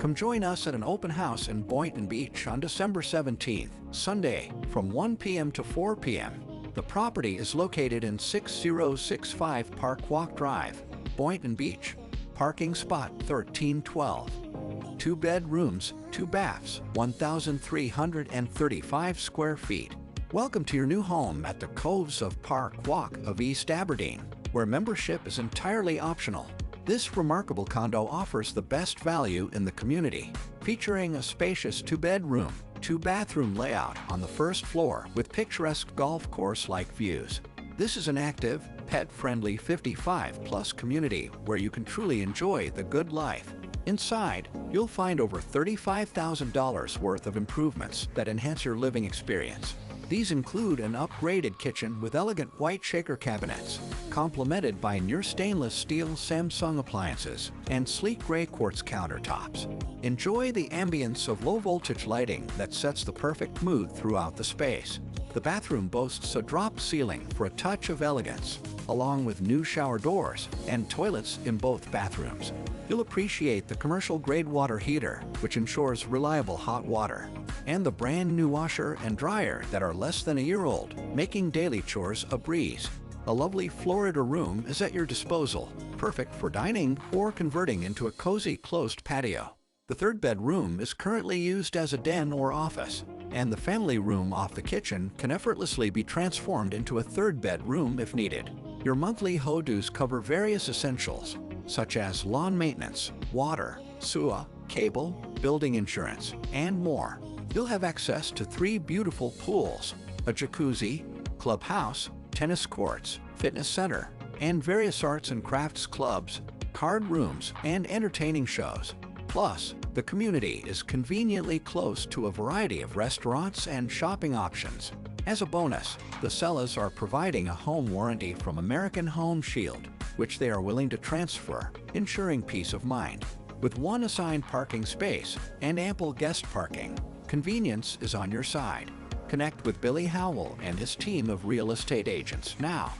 Come join us at an open house in Boynton Beach on December 17th, Sunday, from 1 p.m. to 4 p.m. The property is located in 6065 Parkwalk Drive, Boynton Beach. Parking spot 1312. 2 bedrooms, 2 baths, 1,335 square feet. Welcome to your new home at the Coves of Parkwalk of East Aberdeen, where membership is entirely optional. This remarkable condo offers the best value in the community, featuring a spacious 2-bedroom, 2-bathroom layout on the first floor with picturesque golf course-like views. This is an active, pet-friendly 55-plus community where you can truly enjoy the good life. Inside, you'll find over $35,000 worth of improvements that enhance your living experience. These include an upgraded kitchen with elegant white shaker cabinets, complemented by near stainless steel Samsung appliances and sleek gray quartz countertops. Enjoy the ambience of low-voltage lighting that sets the perfect mood throughout the space. The bathroom boasts a drop ceiling for a touch of elegance, along with new shower doors and toilets in both bathrooms. You'll appreciate the commercial-grade water heater, which ensures reliable hot water, and the brand-new washer and dryer that are less than a year old, making daily chores a breeze. A lovely Florida room is at your disposal, perfect for dining or converting into a cozy closed patio. The 3rd bedroom is currently used as a den or office, and the family room off the kitchen can effortlessly be transformed into a 3rd bedroom if needed. Your monthly HODUs cover various essentials, such as lawn maintenance, water, sewer, cable, building insurance, and more. You'll have access to 3 beautiful pools, a jacuzzi, clubhouse, tennis courts, fitness center, and various arts and crafts clubs, card rooms, and entertaining shows. Plus, the community is conveniently close to a variety of restaurants and shopping options. As a bonus, the sellers are providing a home warranty from American Home Shield, which they are willing to transfer, ensuring peace of mind. With 1 assigned parking space and ample guest parking, convenience is on your side. Connect with Billy Howell and his team of real estate agents now.